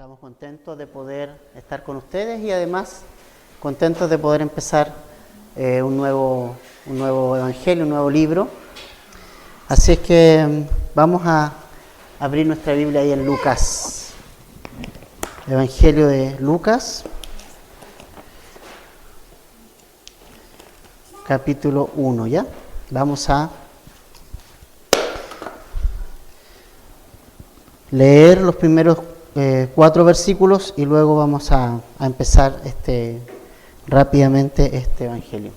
Estamos contentos de poder estar con ustedes y además contentos de poder empezar un nuevo evangelio, un nuevo libro. Así es que vamos a abrir nuestra Biblia ahí en Lucas. Evangelio de Lucas, capítulo 1, ¿ya? Vamos a leer los primeros 4 versículos y luego vamos a empezar rápidamente este evangelio.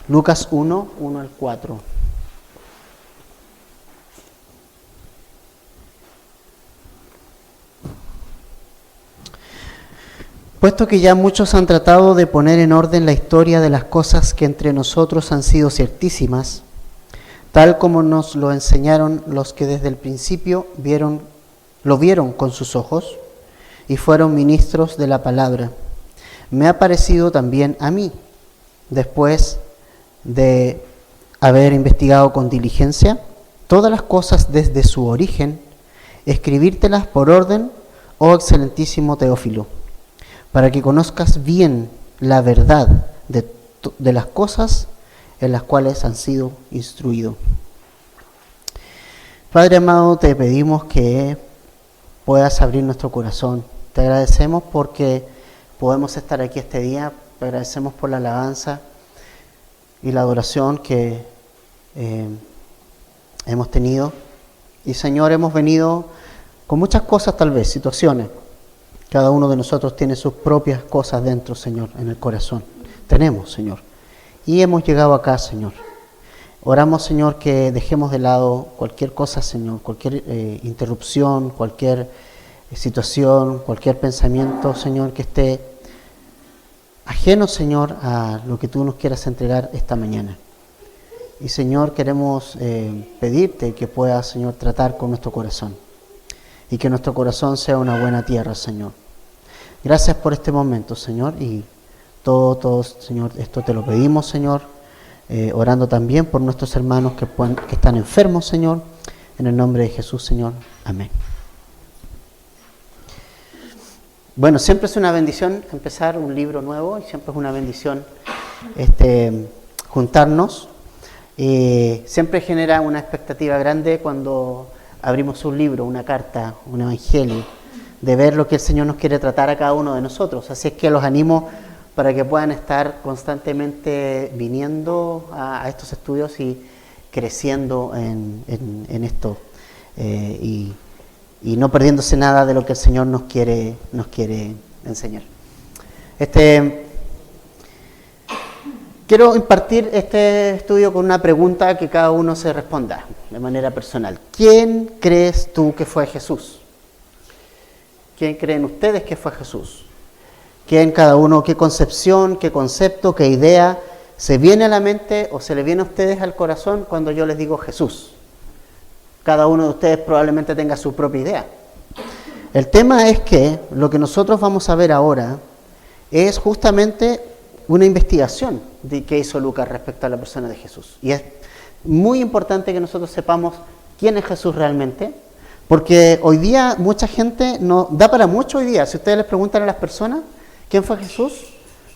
Lucas 1, 1 al 4. Puesto que ya muchos han tratado de poner en orden la historia de las cosas que entre nosotros han sido ciertísimas, tal como nos lo enseñaron los que desde el principio lo vieron con sus ojos y fueron ministros de la palabra, me ha parecido también a mí, después de haber investigado con diligencia todas las cosas desde su origen, escribírtelas por orden, oh excelentísimo Teófilo, para que conozcas bien la verdad de las cosas en las cuales han sido instruidos. Padre amado, te pedimos que puedas abrir nuestro corazón. Te agradecemos porque podemos estar aquí este día. Te agradecemos por la alabanza y la adoración que hemos tenido. Y Señor, hemos venido con muchas cosas, tal vez, situaciones. Cada uno de nosotros tiene sus propias cosas dentro, Señor, en el corazón. Tenemos, Señor. Y hemos llegado acá, Señor. Oramos, Señor, que dejemos de lado cualquier cosa, Señor, cualquier interrupción, cualquier situación, cualquier pensamiento, Señor, que esté ajeno, Señor, a lo que tú nos quieras entregar esta mañana. Y, Señor, queremos pedirte que puedas, Señor, tratar con nuestro corazón. Y que nuestro corazón sea una buena tierra, Señor. Gracias por este momento, Señor, y todo, Señor, esto te lo pedimos, Señor, orando también por nuestros hermanos que están enfermos, Señor, en el nombre de Jesús, Señor. Amén. Bueno, siempre es una bendición empezar un libro nuevo y siempre es una bendición juntarnos. Siempre genera una expectativa grande cuando abrimos un libro, una carta, un evangelio, de ver lo que el Señor nos quiere tratar a cada uno de nosotros. Así es que los animo para que puedan estar constantemente viniendo a estos estudios y creciendo en esto y no perdiéndose nada de lo que el Señor nos quiere enseñar. Quiero impartir este estudio con una pregunta que cada uno se responda de manera personal. ¿Quién crees tú que fue Jesús? ¿Quién creen ustedes que fue Jesús? ¿Quién cada uno, qué concepción, qué concepto, qué idea se viene a la mente o se le viene a ustedes al corazón cuando yo les digo Jesús? Cada uno de ustedes probablemente tenga su propia idea. El tema es que lo que nosotros vamos a ver ahora es justamente una investigación que hizo Lucas respecto a la persona de Jesús. Y es muy importante que nosotros sepamos quién es Jesús realmente, porque hoy día mucha gente no da para mucho hoy día. Si ustedes les preguntan a las personas ¿quién fue Jesús?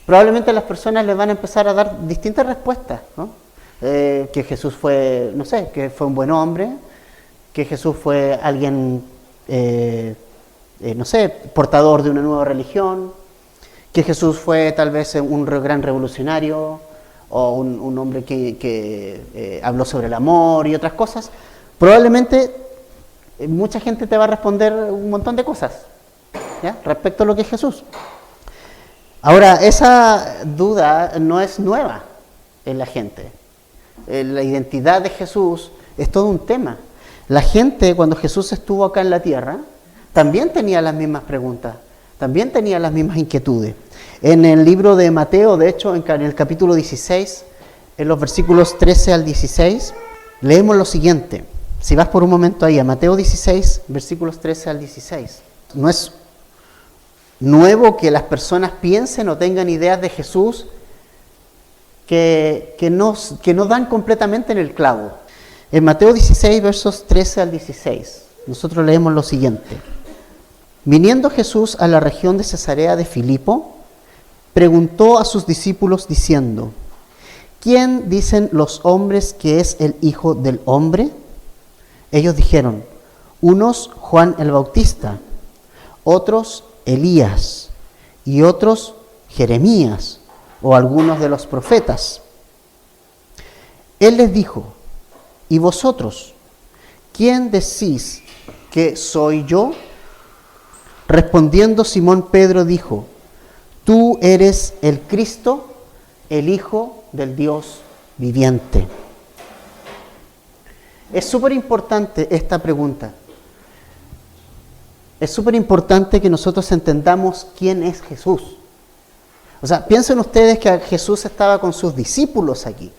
Probablemente las personas les van a empezar a dar distintas respuestas, ¿no? Que Jesús fue, no sé, que fue un buen hombre, que Jesús fue alguien, no sé, portador de una nueva religión, que Jesús fue tal vez un gran revolucionario o un hombre que habló sobre el amor y otras cosas. Probablemente mucha gente te va a responder un montón de cosas, ¿ya? Respecto a lo que es Jesús. Ahora, esa duda no es nueva en la gente. La identidad de Jesús es todo un tema. La gente, cuando Jesús estuvo acá en la tierra, también tenía las mismas preguntas, también tenía las mismas inquietudes. En el libro de Mateo, de hecho, en el capítulo 16, en los versículos 13 al 16, leemos lo siguiente. Si vas por un momento ahí, a Mateo 16, versículos 13 al 16. No es nuevo que las personas piensen o tengan ideas de Jesús que no dan completamente en el clavo. En Mateo 16, versos 13 al 16, nosotros leemos lo siguiente. Viniendo Jesús a la región de Cesarea de Filipo, preguntó a sus discípulos diciendo, ¿quién dicen los hombres que es el Hijo del Hombre? Ellos dijeron, unos Juan el Bautista, otros Elías y otros Jeremías o algunos de los profetas. Él les dijo, ¿y vosotros? ¿Quién decís que soy yo? Respondiendo Simón Pedro dijo, tú eres el Cristo, el Hijo del Dios viviente. Es súper importante esta pregunta. Es súper importante que nosotros entendamos quién es Jesús. O sea, piensen ustedes que Jesús estaba con sus discípulos aquí.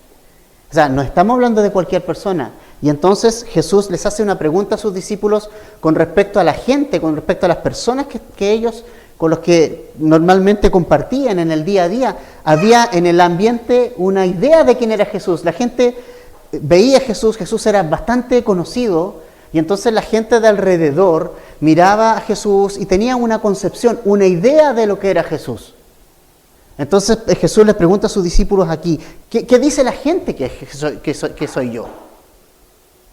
O sea, no estamos hablando de cualquier persona. Y entonces Jesús les hace una pregunta a sus discípulos con respecto a la gente, con respecto a las personas que ellos, con los que normalmente compartían en el día a día. Había en el ambiente una idea de quién era Jesús. La gente veía a Jesús, Jesús era bastante conocido, y entonces la gente de alrededor miraba a Jesús y tenía una concepción, una idea de lo que era Jesús. Entonces Jesús les pregunta a sus discípulos aquí, ¿qué dice la gente que soy yo?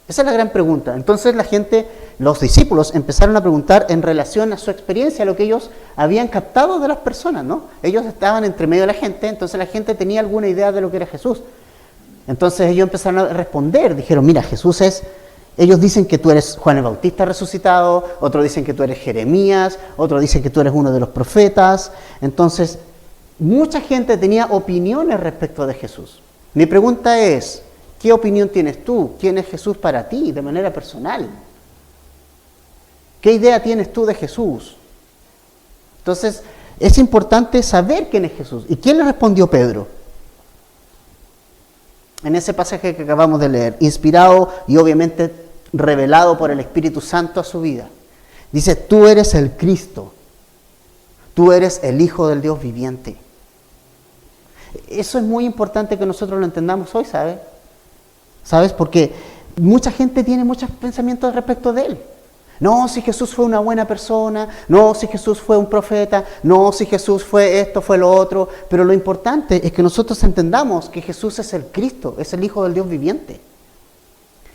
Esa es la gran pregunta. Entonces la gente, los discípulos, empezaron a preguntar en relación a su experiencia, a lo que ellos habían captado de las personas, ¿no? Ellos estaban entre medio de la gente, entonces la gente tenía alguna idea de lo que era Jesús. Entonces ellos empezaron a responder, dijeron, mira, Jesús es... Ellos dicen que tú eres Juan el Bautista resucitado, otros dicen que tú eres Jeremías, otros dicen que tú eres uno de los profetas. Entonces, mucha gente tenía opiniones respecto de Jesús. Mi pregunta es, ¿qué opinión tienes tú? ¿Quién es Jesús para ti de manera personal? ¿Qué idea tienes tú de Jesús? Entonces, es importante saber quién es Jesús. ¿Y quién le respondió Pedro? En ese pasaje que acabamos de leer, inspirado y obviamente revelado por el Espíritu Santo a su vida. Dice, tú eres el Cristo, tú eres el Hijo del Dios viviente. Eso es muy importante que nosotros lo entendamos hoy, ¿sabes? ¿Sabes? Porque mucha gente tiene muchos pensamientos respecto de Él. No, si Jesús fue una buena persona, no, si Jesús fue un profeta, no, si Jesús fue esto, fue lo otro. Pero lo importante es que nosotros entendamos que Jesús es el Cristo, es el Hijo del Dios viviente.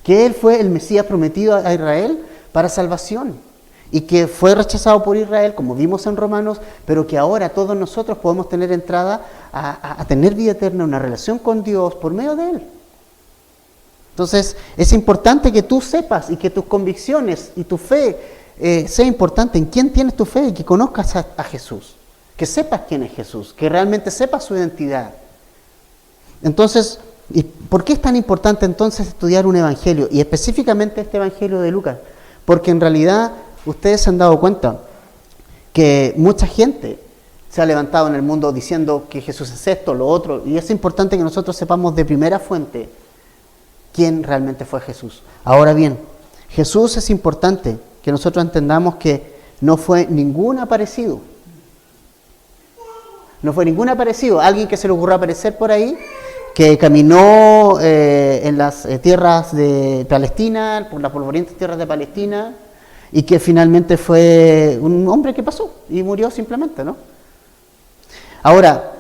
Que Él fue el Mesías prometido a Israel para salvación. Y que fue rechazado por Israel, como vimos en Romanos, pero que ahora todos nosotros podemos tener entrada a tener vida eterna, una relación con Dios por medio de Él. Entonces, es importante que tú sepas y que tus convicciones y tu fe sea importante en quién tienes tu fe y que conozcas a Jesús. Que sepas quién es Jesús, que realmente sepas su identidad. Entonces, ¿y por qué es tan importante entonces estudiar un evangelio? Y específicamente este evangelio de Lucas. Porque en realidad, ustedes se han dado cuenta que mucha gente se ha levantado en el mundo diciendo que Jesús es esto, lo otro. Y es importante que nosotros sepamos de primera fuente quién realmente fue Jesús. Ahora bien, Jesús es importante que nosotros entendamos que no fue ningún aparecido. No fue ningún aparecido. Alguien que se le ocurrió aparecer por ahí, que caminó en las tierras de Palestina, por las polvorientas tierras de Palestina, y que finalmente fue un hombre que pasó y murió simplemente, ¿no? Ahora,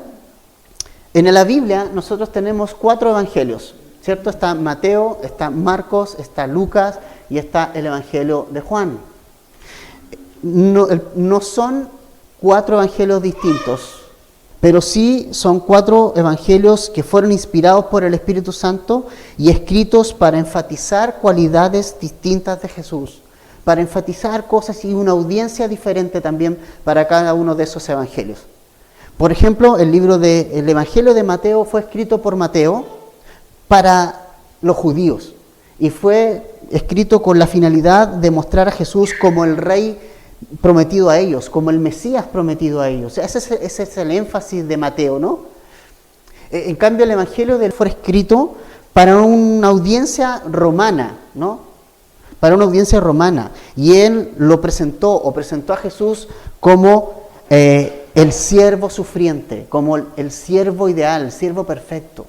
en la Biblia nosotros tenemos 4 evangelios. ¿Cierto? Está Mateo, está Marcos, está Lucas y está el Evangelio de Juan. No son 4 evangelios distintos, pero sí son 4 evangelios que fueron inspirados por el Espíritu Santo y escritos para enfatizar cualidades distintas de Jesús, para enfatizar cosas y una audiencia diferente también para cada uno de esos evangelios. Por ejemplo, el Evangelio de Mateo fue escrito por Mateo para los judíos y fue escrito con la finalidad de mostrar a Jesús como el Rey prometido a ellos, como el Mesías prometido a ellos. Ese es el énfasis de Mateo, ¿no? En cambio, el Evangelio de él fue escrito para una audiencia romana, ¿no? Para una audiencia romana. Y él presentó a Jesús como el siervo sufriente, como el siervo ideal, el siervo perfecto,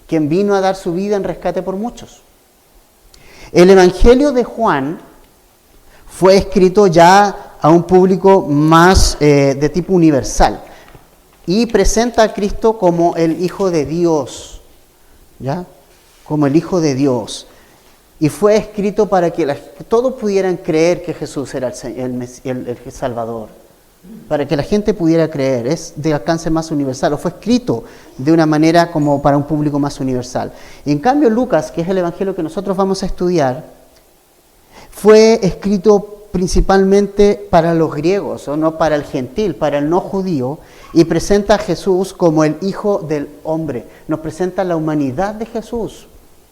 quien vino a dar su vida en rescate por muchos. El Evangelio de Juan fue escrito ya a un público más de tipo universal y presenta a Cristo como el Hijo de Dios, ¿ya? Como el Hijo de Dios. Y fue escrito para que todos pudieran creer que Jesús era el Salvador. Para que la gente pudiera creer. Es de alcance más universal. O fue escrito de una manera como para un público más universal. En cambio, Lucas, que es el evangelio que nosotros vamos a estudiar, fue escrito principalmente para los griegos, o no para el gentil, para el no judío, y presenta a Jesús como el Hijo del Hombre. Nos presenta la humanidad de Jesús,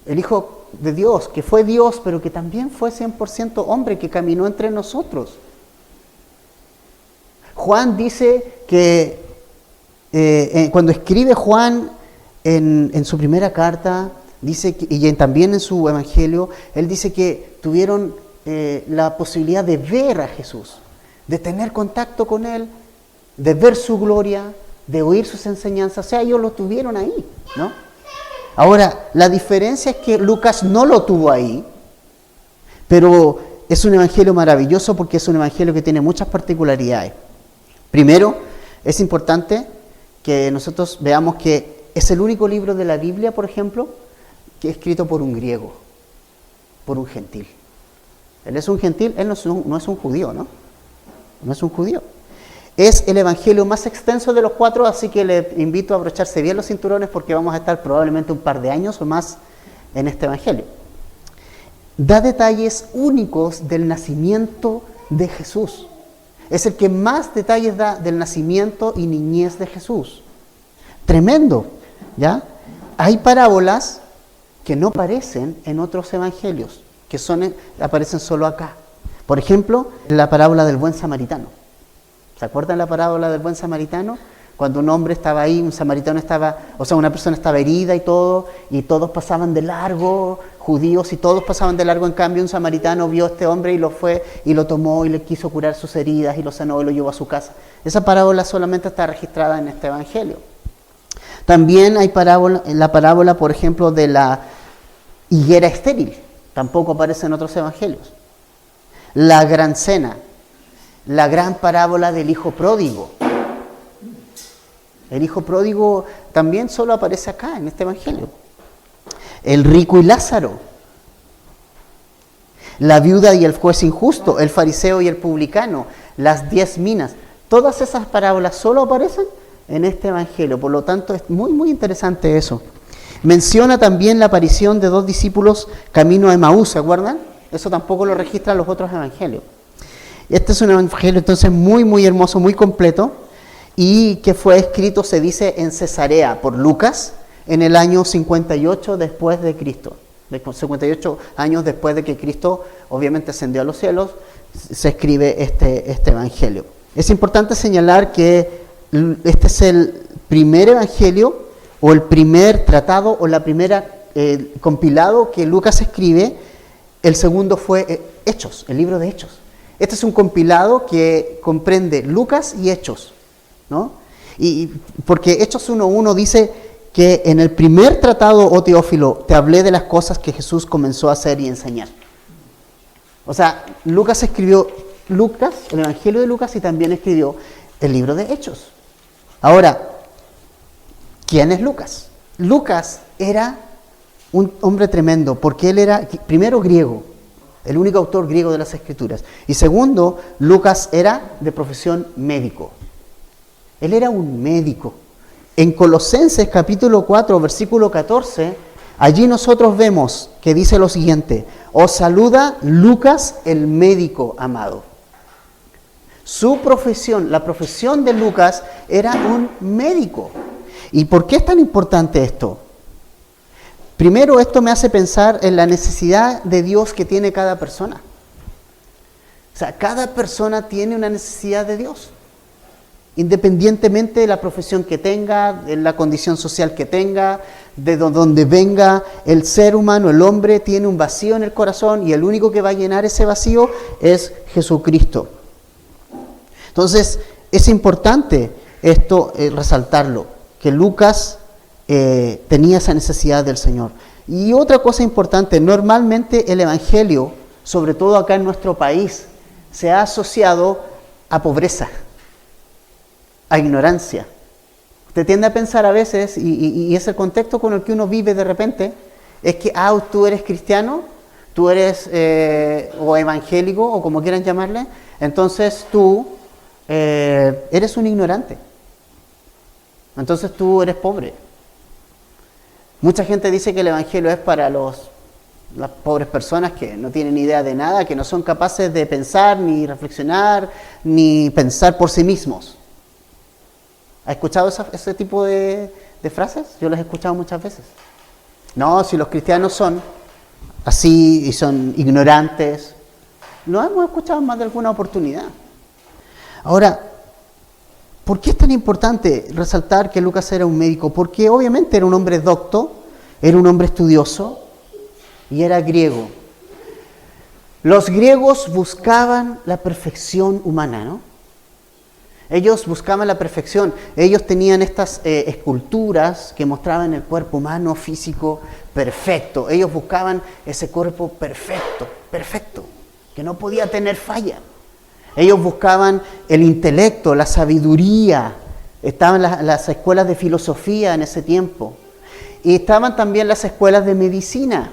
el Hijo de Dios, que fue Dios, pero que también fue 100% hombre, que caminó entre nosotros. Juan dice que, cuando escribe Juan en su primera carta, dice y también en su evangelio, él dice que tuvieron la posibilidad de ver a Jesús, de tener contacto con Él, de ver su gloria, de oír sus enseñanzas. O sea, ellos lo tuvieron ahí, ¿no? Ahora, la diferencia es que Lucas no lo tuvo ahí, pero es un evangelio maravilloso porque es un evangelio que tiene muchas particularidades. Primero, es importante que nosotros veamos que es el único libro de la Biblia, por ejemplo, que es escrito por un griego, por un gentil. Él es un gentil, él no es un judío, ¿no? No es un judío. Es el evangelio más extenso de los 4, así que le invito a abrocharse bien los cinturones porque vamos a estar probablemente un par de años o más en este evangelio. Da detalles únicos del nacimiento de Jesús. Es el que más detalles da del nacimiento y niñez de Jesús. Tremendo, ¿ya? Hay parábolas que no aparecen en otros evangelios, que aparecen solo acá. Por ejemplo, la parábola del buen samaritano. ¿Se acuerdan la parábola del buen samaritano? Cuando un hombre estaba ahí, una persona estaba herida y todos pasaban de largo, judíos, y todos pasaban de largo. En cambio, un samaritano vio a este hombre y lo tomó y le quiso curar sus heridas y lo sanó y lo llevó a su casa. Esa parábola solamente está registrada en este evangelio. También hay la parábola, por ejemplo, de la higuera estéril. Tampoco aparece en otros evangelios. La gran cena, la gran parábola del hijo pródigo. El hijo pródigo también solo aparece acá, en este evangelio. El rico y Lázaro. La viuda y el juez injusto, el fariseo y el publicano, las 10 minas. Todas esas parábolas solo aparecen en este evangelio. Por lo tanto, es muy, muy interesante eso. Menciona también la aparición de 2 discípulos camino a Emaús, ¿se acuerdan? Eso tampoco lo registran los otros evangelios. Este es un evangelio entonces muy, muy hermoso, muy completo, y que fue escrito, se dice, en Cesarea por Lucas en el año 58 después de Cristo. 58 años después de que Cristo obviamente ascendió a los cielos, se escribe este evangelio. Es importante señalar que este es el primer evangelio, o el primer tratado, o la primera compilado que Lucas escribe. El segundo fue Hechos, el libro de Hechos. Este es un compilado que comprende Lucas y Hechos, ¿no? Y porque Hechos 1:1 dice que en el primer tratado, oh Teófilo, te hablé de las cosas que Jesús comenzó a hacer y enseñar. O sea, Lucas escribió el evangelio de Lucas, y también escribió el libro de Hechos. Ahora, ¿quién es Lucas? Lucas era un hombre tremendo, porque él era, primero, griego, el único autor griego de las Escrituras. Y segundo, Lucas era de profesión médico. Él era un médico. En Colosenses capítulo 4, versículo 14, allí nosotros vemos que dice lo siguiente: os saluda Lucas, el médico amado. Su profesión, la profesión de Lucas, era un médico. ¿Y por qué es tan importante esto? Primero, esto me hace pensar en la necesidad de Dios que tiene cada persona. O sea, cada persona tiene una necesidad de Dios, independientemente de la profesión que tenga, de la condición social que tenga, de donde venga. El ser humano, el hombre, tiene un vacío en el corazón, y el único que va a llenar ese vacío es Jesucristo. Entonces, es importante esto resaltarlo, que Lucas tenía esa necesidad del Señor. Y otra cosa importante, normalmente el Evangelio, sobre todo acá en nuestro país, se ha asociado a pobreza, a ignorancia. Usted tiende a pensar a veces, y es el contexto con el que uno vive de repente, es que, tú eres cristiano, tú eres o evangélico, o como quieran llamarle, entonces tú eres un ignorante. Entonces tú eres pobre. Mucha gente dice que el evangelio es para las pobres personas que no tienen idea de nada, que no son capaces de pensar, ni reflexionar, ni pensar por sí mismos. ¿Has escuchado ese tipo de frases? Yo las he escuchado muchas veces. No, si los cristianos son así y son ignorantes, lo hemos escuchado en más de alguna oportunidad. Ahora, ¿por qué es tan importante resaltar que Lucas era un médico? Porque obviamente era un hombre docto, era un hombre estudioso y era griego. Los griegos buscaban la perfección humana, ¿no? Ellos buscaban la perfección. Ellos tenían estas esculturas que mostraban el cuerpo humano, físico, perfecto. Ellos buscaban ese cuerpo perfecto, que no podía tener falla. Ellos buscaban el intelecto, la sabiduría. Estaban las escuelas de filosofía en ese tiempo. Y estaban también las escuelas de medicina.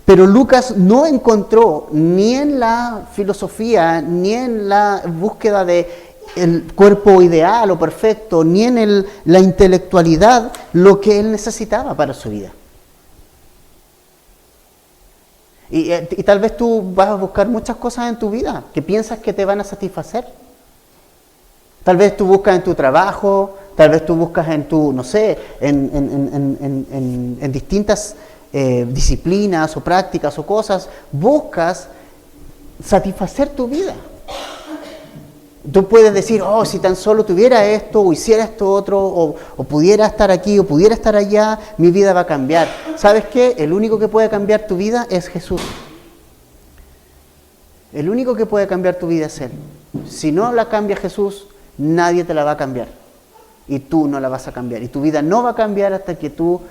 Pero Lucas no encontró ni en la filosofía, ni en la búsqueda de el cuerpo ideal o perfecto, ni en la intelectualidad lo que él necesitaba para su vida. Y tal vez tú vas a buscar muchas cosas en tu vida que piensas que te van a satisfacer. Tal vez tú buscas en tu trabajo, tal vez tú buscas en tu, no sé, en distintas disciplinas o prácticas o cosas, buscas satisfacer tu vida. Tú puedes decir, si tan solo tuviera esto, o hiciera esto otro, o pudiera estar aquí, o pudiera estar allá, mi vida va a cambiar. ¿Sabes qué? El único que puede cambiar tu vida es Jesús. El único que puede cambiar tu vida es Él. Si no la cambia Jesús, nadie te la va a cambiar. Y tú no la vas a cambiar. Y tu vida no va a cambiar hasta que tú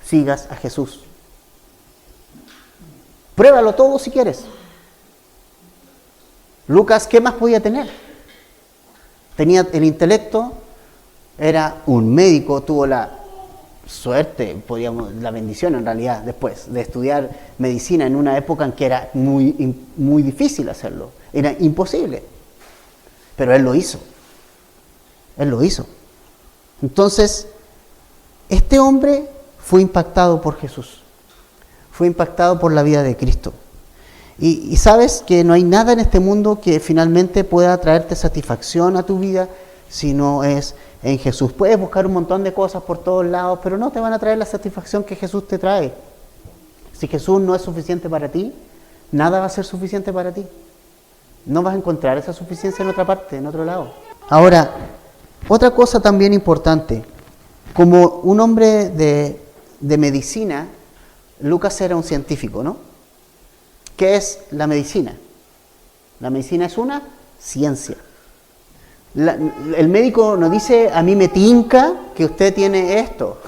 sigas a Jesús. Pruébalo todo si quieres. Lucas, ¿qué más podía tener? Tenía el intelecto, era un médico, tuvo la suerte, la bendición en realidad, después de estudiar medicina en una época en que era muy difícil hacerlo, era imposible, pero él lo hizo. Entonces, este hombre fue impactado por Jesús, fue impactado por la vida de Cristo. Y sabes que no hay nada en este mundo que finalmente pueda traerte satisfacción a tu vida si no es en Jesús. Puedes buscar un montón de cosas por todos lados, pero no te van a traer la satisfacción que Jesús te trae. Si Jesús no es suficiente para ti, nada va a ser suficiente para ti. No vas a encontrar esa suficiencia en otra parte, en otro lado. Ahora, otra cosa también importante. Como un hombre de medicina, Lucas era un científico, ¿no? ¿Qué es la medicina? La medicina es una ciencia. El médico no dice, a mí me tinca que usted tiene esto.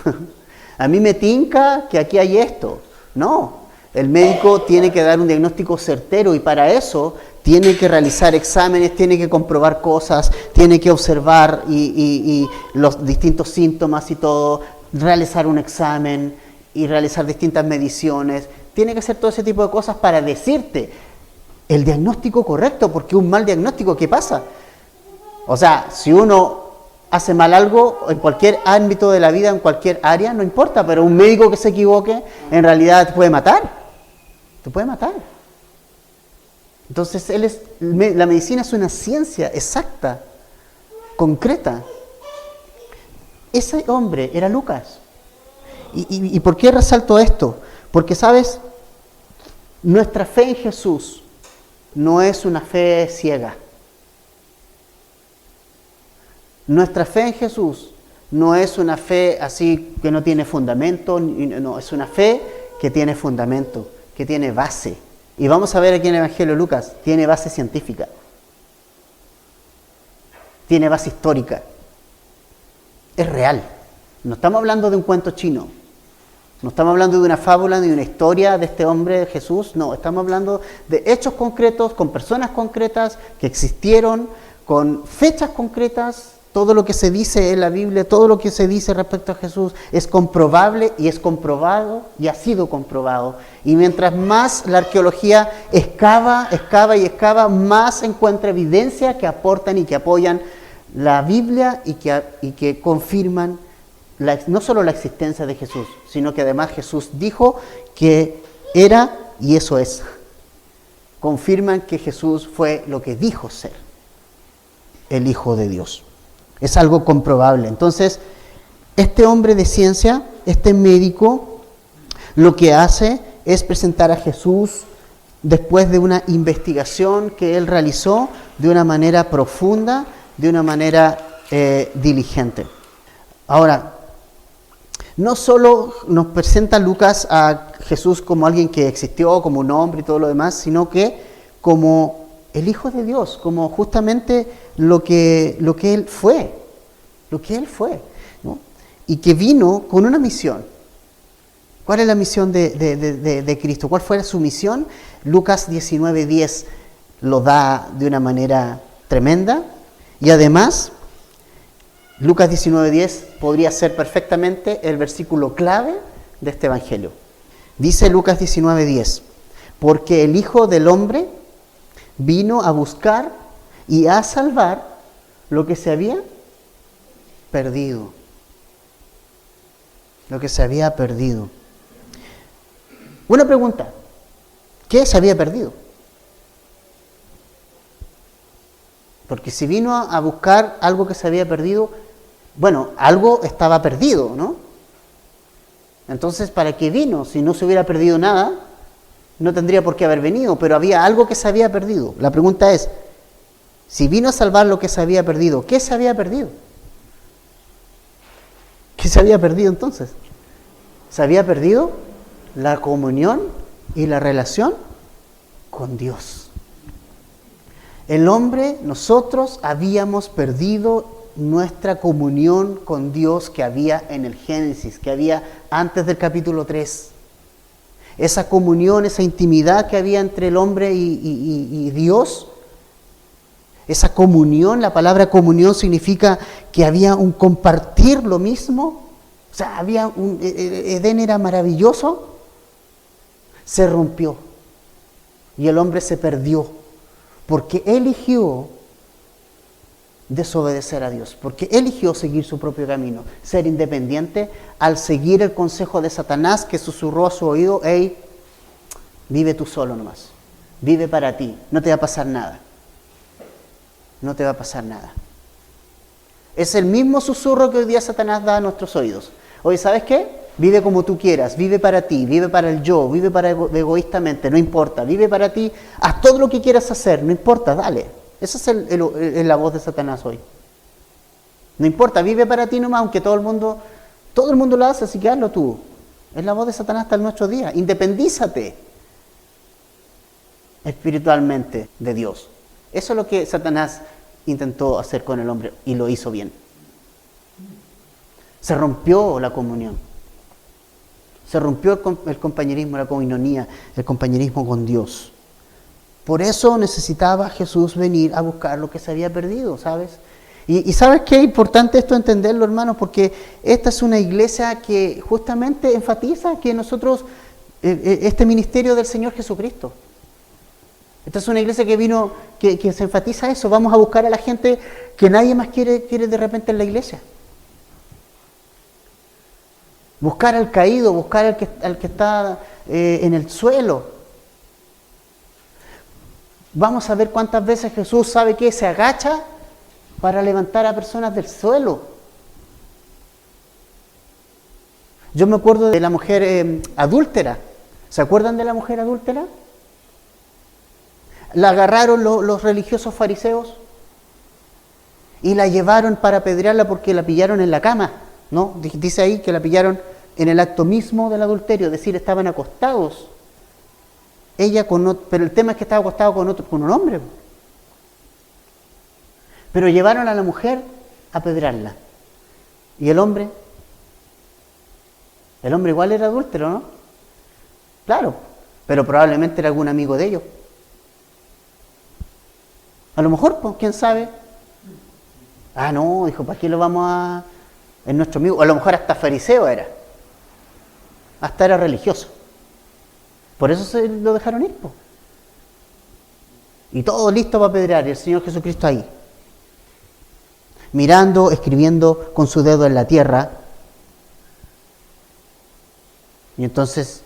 A mí me tinca que aquí hay esto. No, el médico tiene que dar un diagnóstico certero y para eso tiene que realizar exámenes, tiene que comprobar cosas, tiene que observar y los distintos síntomas y todo, realizar un examen y realizar distintas mediciones. Tiene que hacer todo ese tipo de cosas para decirte el diagnóstico correcto, porque un mal diagnóstico, ¿qué pasa? O sea, si uno hace mal algo en cualquier ámbito de la vida, en cualquier área, no importa, pero un médico que se equivoque, en realidad te puede matar. Te puede matar. Entonces, la medicina es una ciencia exacta, concreta. Ese hombre era Lucas. ¿Y por qué resalto esto? Porque, ¿sabes? Nuestra fe en Jesús no es una fe ciega. Nuestra fe en Jesús no es una fe así que no tiene fundamento, no, es una fe que tiene fundamento, que tiene base. Y vamos a ver aquí en el Evangelio de Lucas, tiene base científica, tiene base histórica, es real. No estamos hablando de un cuento chino, No estamos hablando de una fábula ni de una historia de este hombre, de Jesús. No, estamos hablando de hechos concretos, con personas concretas que existieron, con fechas concretas. Todo lo que se dice en la Biblia, todo lo que se dice respecto a Jesús es comprobable y es comprobado y ha sido comprobado. Y mientras más la arqueología excava, más encuentra evidencia que aportan y que apoyan la Biblia y que confirman no solo la existencia de Jesús, sino que además Jesús dijo que era y eso es. Confirman que Jesús fue lo que dijo ser, el Hijo de Dios. Es algo comprobable. Entonces, este hombre de ciencia, este médico, lo que hace es presentar a Jesús después de una investigación que él realizó de una manera profunda, de una manera diligente. Ahora, no solo nos presenta Lucas a Jesús como alguien que existió, como un hombre y todo lo demás, sino que como el Hijo de Dios, como justamente lo que Él fue, ¿no? Y que vino con una misión. ¿Cuál es la misión de Cristo? ¿Cuál fue su misión? Lucas 19:10 lo da de una manera tremenda, y además Lucas 19:10 podría ser perfectamente el versículo clave de este evangelio. Dice Lucas 19:10, porque el Hijo del Hombre vino a buscar y a salvar lo que se había perdido. Lo que se había perdido. Una pregunta, ¿qué se había perdido? Porque si vino a buscar algo que se había perdido, bueno, algo estaba perdido, ¿no? Entonces, ¿para qué vino? Si no se hubiera perdido nada, no tendría por qué haber venido, pero había algo que se había perdido. La pregunta es, si vino a salvar lo que se había perdido, ¿qué se había perdido? ¿Qué se había perdido entonces? Se había perdido la comunión y la relación con Dios. El hombre, nosotros habíamos perdido nuestra comunión con Dios que había en el Génesis, que había antes del capítulo 3. Esa comunión, esa intimidad que había entre el hombre y Dios, esa comunión, la palabra comunión significa que había un compartir lo mismo, o sea, Edén era maravilloso, se rompió y el hombre se perdió porque eligió desobedecer a Dios, porque eligió seguir su propio camino, ser independiente al seguir el consejo de Satanás que susurró a su oído, hey, vive tú solo nomás, vive para ti, no te va a pasar nada. No te va a pasar nada. Es el mismo susurro que hoy día Satanás da a nuestros oídos. Oye, ¿sabes qué? Vive como tú quieras, vive para ti, vive para el yo, vive para egoístamente, no importa, vive para ti, haz todo lo que quieras hacer, no importa, dale. Esa es la voz de Satanás hoy. No importa, vive para ti nomás, aunque todo el mundo lo hace, así que hazlo tú. Es la voz de Satanás hasta nuestros días. Independízate espiritualmente de Dios. Eso es lo que Satanás intentó hacer con el hombre y lo hizo bien. Se rompió la comunión. Se rompió el compañerismo, la coinonía, el compañerismo con Dios. Por eso necesitaba Jesús venir a buscar lo que se había perdido, ¿sabes? Y ¿sabes qué? Es importante esto entenderlo, hermanos, porque esta es una iglesia que justamente enfatiza que nosotros, este ministerio del Señor Jesucristo. Esta es una iglesia que se enfatiza eso. Vamos a buscar a la gente que nadie más quiere de repente en la iglesia. Buscar al caído, buscar al que está en el suelo. Vamos a ver cuántas veces Jesús, ¿sabe qué? Se agacha para levantar a personas del suelo. Yo me acuerdo de la mujer adúltera. ¿Se acuerdan de la mujer adúltera? La agarraron los religiosos fariseos y la llevaron para apedrearla porque la pillaron en la cama, ¿no? Dice ahí que la pillaron en el acto mismo del adulterio, es decir, estaban acostados. Ella pero el tema es que estaba acostado con un hombre. Pero llevaron a la mujer a apedrearla. Y el hombre El hombre igual era adúltero, ¿no? Claro, pero probablemente era algún amigo de ellos. A lo mejor, pues, quién sabe. Ah, no, dijo, ¿para qué lo vamos a...? Es nuestro amigo. A lo mejor hasta fariseo era. Hasta era religioso. Por eso se lo dejaron ir, pues. Y todo listo para apedrear, y el Señor Jesucristo ahí. Mirando, escribiendo con su dedo en la tierra. Y entonces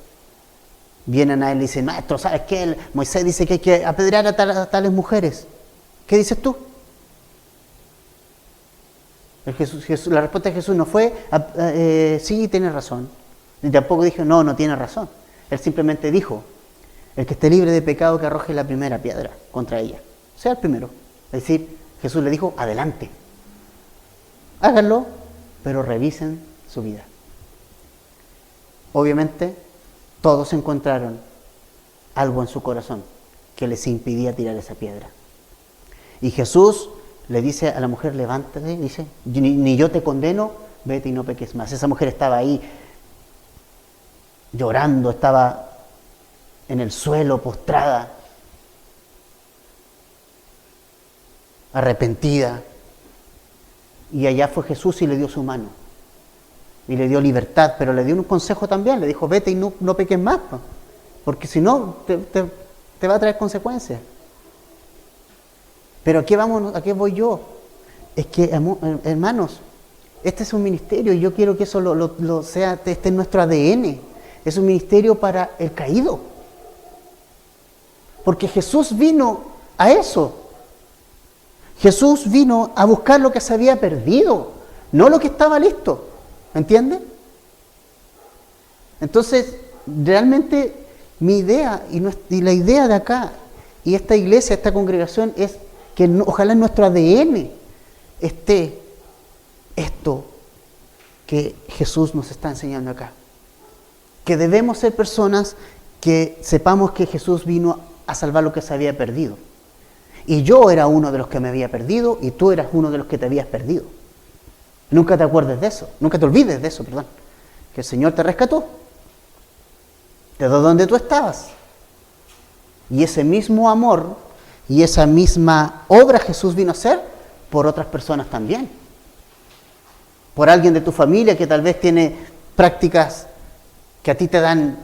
vienen a él y dicen, maestro, ¿sabes qué? Moisés dice que hay que apedrear a tales mujeres. ¿Qué dices tú? La respuesta de Jesús no fue, sí, tienes razón. Ni tampoco dijo, no tiene razón. Él simplemente dijo, el que esté libre de pecado que arroje la primera piedra contra ella. Sea el primero. Es decir, Jesús le dijo, adelante. Háganlo, pero revisen su vida. Obviamente, todos encontraron algo en su corazón que les impidía tirar esa piedra. Y Jesús le dice a la mujer, levántate, dice, ni yo te condeno, vete y no peques más. Esa mujer estaba ahí llorando, estaba en el suelo, postrada, arrepentida. Y allá fue Jesús y le dio su mano. Y le dio libertad, pero le dio un consejo también. Le dijo, vete y no peques más, porque si no, te va a traer consecuencias. Pero ¿a qué voy yo? Es que, hermanos, este es un ministerio y yo quiero que eso lo sea, este es nuestro ADN. Es un ministerio para el caído. Porque Jesús vino a eso. Jesús vino a buscar lo que se había perdido, no lo que estaba listo. ¿Entiende? Entonces, realmente mi idea y la idea de acá, y esta iglesia, esta congregación, es que ojalá en nuestro ADN esté esto que Jesús nos está enseñando acá. Que debemos ser personas que sepamos que Jesús vino a salvar lo que se había perdido. Y yo era uno de los que me había perdido y tú eras uno de los que te habías perdido. Nunca te acuerdes de eso, nunca te olvides de eso, perdón. Que el Señor te rescató de donde tú estabas. Y ese mismo amor y esa misma obra Jesús vino a hacer por otras personas también. Por alguien de tu familia que tal vez tiene prácticas que a ti te dan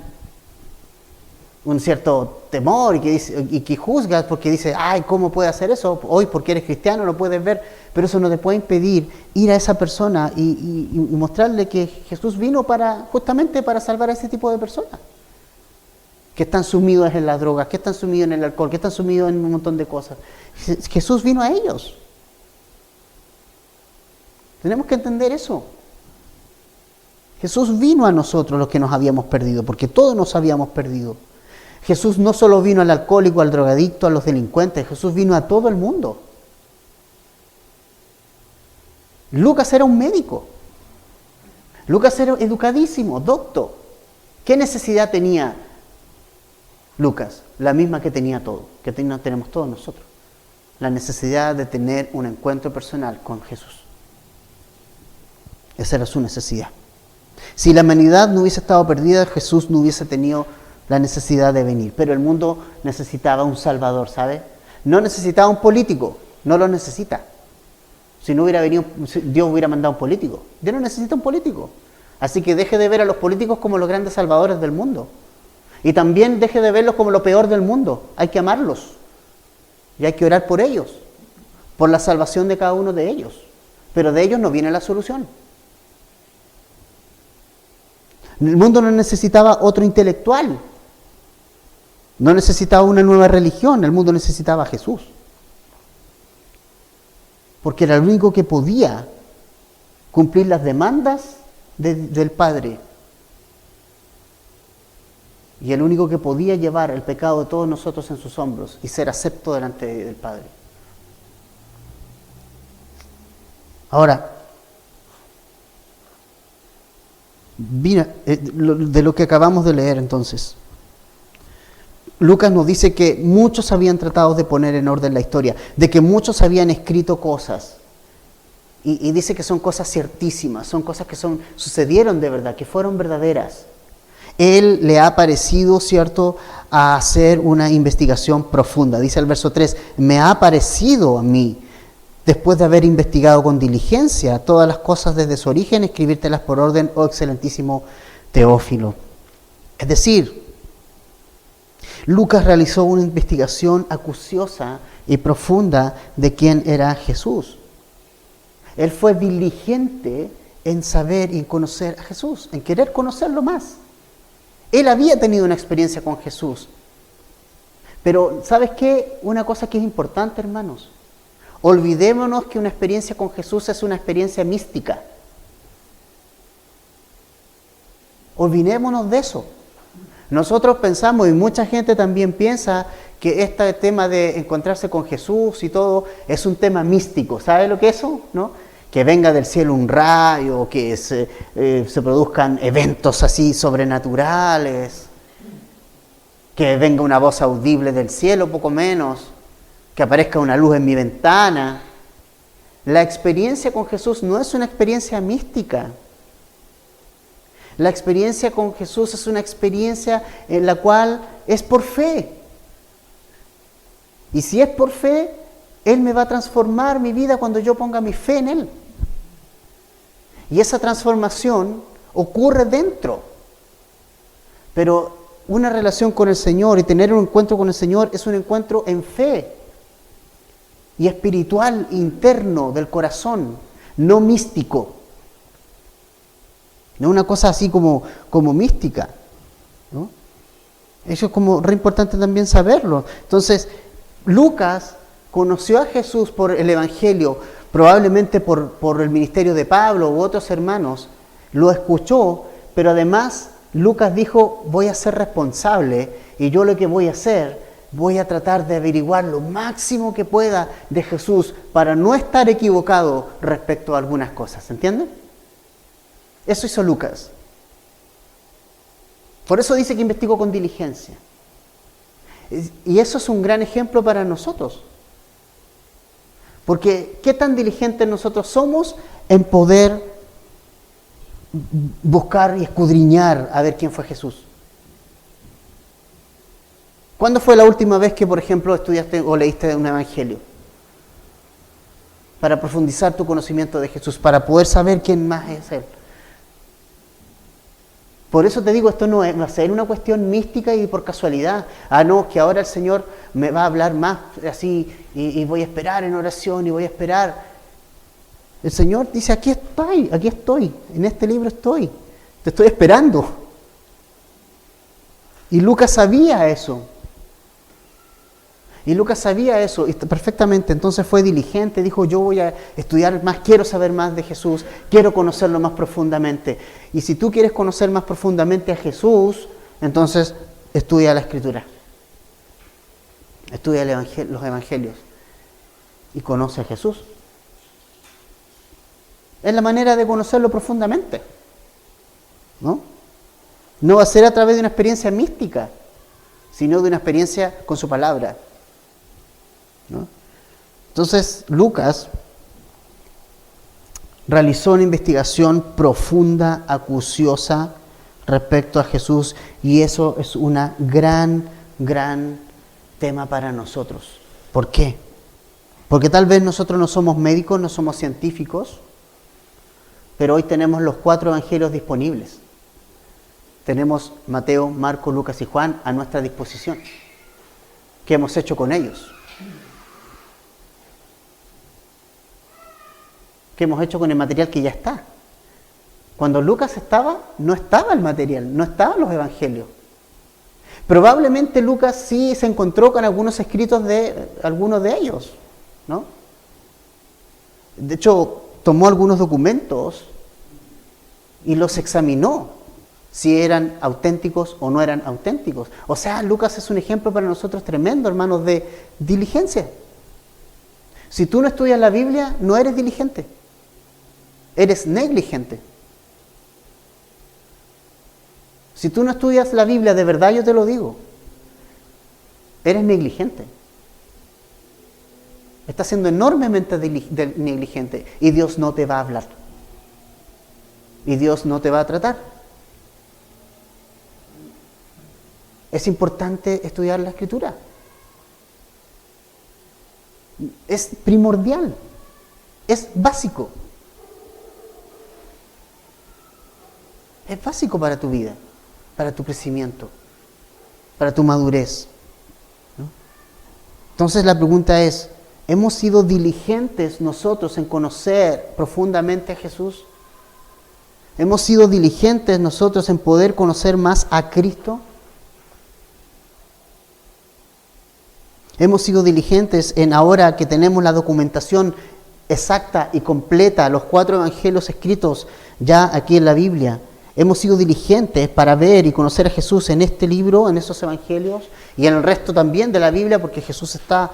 un cierto temor y que juzgas porque dices, ay, ¿cómo puede hacer eso? Hoy porque eres cristiano no puedes ver, pero eso no te puede impedir ir a esa persona y mostrarle que Jesús vino justamente para salvar a ese tipo de personas que están sumidos en las drogas, que están sumidos en el alcohol, que están sumidos en un montón de cosas. Jesús vino a ellos. Tenemos que entender eso. Jesús vino a nosotros los que nos habíamos perdido, porque todos nos habíamos perdido. Jesús no solo vino al alcohólico, al drogadicto, a los delincuentes, Jesús vino a todo el mundo. Lucas era un médico. Lucas era educadísimo, docto. ¿Qué necesidad tenía Lucas? La misma que tenía todo, que tenemos todos nosotros. La necesidad de tener un encuentro personal con Jesús. Esa era su necesidad. Si la humanidad no hubiese estado perdida, Jesús no hubiese tenido la necesidad de venir. Pero el mundo necesitaba un Salvador, ¿sabe? No necesitaba un político, no lo necesita. Si no hubiera venido, Dios hubiera mandado un político. Dios no necesita un político. Así que deje de ver a los políticos como los grandes salvadores del mundo. Y también deje de verlos como lo peor del mundo. Hay que amarlos. Y hay que orar por ellos. Por la salvación de cada uno de ellos. Pero de ellos no viene la solución. El mundo no necesitaba otro intelectual. No necesitaba una nueva religión. El mundo necesitaba a Jesús. Porque era el único que podía cumplir las demandas del Padre. Y el único que podía llevar el pecado de todos nosotros en sus hombros y ser acepto delante del Padre. Ahora, mira, de lo que acabamos de leer entonces, Lucas nos dice que muchos habían tratado de poner en orden la historia, de que muchos habían escrito cosas, Y dice que son cosas ciertísimas, son cosas que sucedieron de verdad, que fueron verdaderas. Él le ha parecido, ¿cierto?, a hacer una investigación profunda. Dice el verso 3, me ha parecido a mí, después de haber investigado con diligencia todas las cosas desde su origen, escribírtelas por orden, oh excelentísimo Teófilo. Es decir, Lucas realizó una investigación acuciosa y profunda de quién era Jesús. Él fue diligente en saber y conocer a Jesús, en querer conocerlo más. Él había tenido una experiencia con Jesús. Pero, ¿sabes qué? Una cosa que es importante, hermanos. Olvidémonos que una experiencia con Jesús es una experiencia mística. Olvidémonos de eso. Nosotros pensamos, y mucha gente también piensa, que este tema de encontrarse con Jesús y todo es un tema místico. ¿Sabe lo que es eso? ¿No? Que venga del cielo un rayo, que se produzcan eventos así sobrenaturales, que venga una voz audible del cielo, poco menos, que aparezca una luz en mi ventana. La experiencia con Jesús no es una experiencia mística. La experiencia con Jesús es una experiencia en la cual es por fe. Y si es por fe, Él me va a transformar mi vida cuando yo ponga mi fe en Él. Y esa transformación ocurre dentro. Pero una relación con el Señor y tener un encuentro con el Señor es un encuentro en fe y espiritual, interno, del corazón, no místico. No una cosa así como mística, ¿no? Eso es como re importante también saberlo. Entonces, Lucas conoció a Jesús por el Evangelio, probablemente por el ministerio de Pablo u otros hermanos, lo escuchó, pero además Lucas dijo, voy a ser responsable y yo lo que voy a hacer, voy a tratar de averiguar lo máximo que pueda de Jesús para no estar equivocado respecto a algunas cosas, ¿entienden? Eso hizo Lucas. Por eso dice que investigó con diligencia. Y eso es un gran ejemplo para nosotros. Porque qué tan diligentes nosotros somos en poder buscar y escudriñar a ver quién fue Jesús. ¿Cuándo fue la última vez que, por ejemplo, estudiaste o leíste un evangelio? Para profundizar tu conocimiento de Jesús, para poder saber quién más es Él. Por eso te digo, esto no va a ser una cuestión mística y por casualidad. No, que ahora el Señor me va a hablar más así y voy a esperar en oración y voy a esperar. El Señor dice, aquí estoy, en este libro estoy, te estoy esperando. Y Lucas sabía eso. Y perfectamente, entonces fue diligente, dijo, yo voy a estudiar más, quiero saber más de Jesús, quiero conocerlo más profundamente. Y si tú quieres conocer más profundamente a Jesús, entonces estudia la Escritura. Estudia los Evangelios y conoce a Jesús. Es la manera de conocerlo profundamente, ¿no? No va a ser a través de una experiencia mística, sino de una experiencia con su palabra, ¿no? Entonces, Lucas realizó una investigación profunda, acuciosa respecto a Jesús, y eso es una gran tema para nosotros. ¿Por qué? Porque tal vez nosotros no somos médicos, no somos científicos, pero hoy tenemos los 4 evangelios disponibles. Tenemos Mateo, Marcos, Lucas y Juan a nuestra disposición. ¿Qué hemos hecho con ellos? ¿Qué hemos hecho con el material que ya está? Cuando Lucas estaba, no estaba el material, no estaban los evangelios. Probablemente Lucas sí se encontró con algunos escritos de algunos de ellos, ¿no? De hecho, tomó algunos documentos y los examinó si eran auténticos o no eran auténticos. O sea, Lucas es un ejemplo para nosotros tremendo, hermanos, de diligencia. Si tú no estudias la Biblia, no eres diligente. Eres negligente. Si tú no estudias la Biblia, de verdad yo te lo digo, eres negligente. Estás siendo enormemente negligente y Dios no te va a hablar. Y Dios no te va a tratar. Es importante estudiar la Escritura. Es primordial. Es básico. Es básico para tu vida, para tu crecimiento, para tu madurez, ¿no? Entonces la pregunta es, ¿hemos sido diligentes nosotros en conocer profundamente a Jesús? ¿Hemos sido diligentes nosotros en poder conocer más a Cristo? ¿Hemos sido diligentes en, ahora que tenemos la documentación exacta y completa, los 4 evangelios escritos ya aquí en la Biblia? Hemos sido diligentes para ver y conocer a Jesús en este libro, en esos evangelios, y en el resto también de la Biblia, porque Jesús está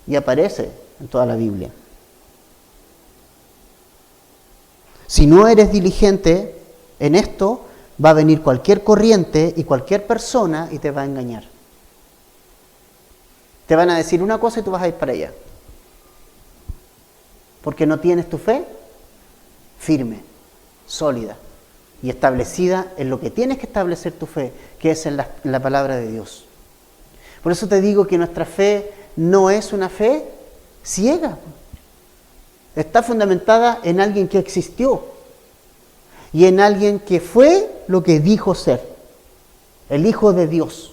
y aparece en toda la Biblia. Si no eres diligente en esto, va a venir cualquier corriente y cualquier persona y te va a engañar. Te van a decir una cosa y tú vas a ir para allá. Porque no tienes tu fe firme, sólida y establecida en lo que tienes que establecer tu fe, que es en la palabra de Dios. Por eso te digo que nuestra fe no es una fe ciega. Está fundamentada en alguien que existió y en alguien que fue lo que dijo ser, el Hijo de Dios.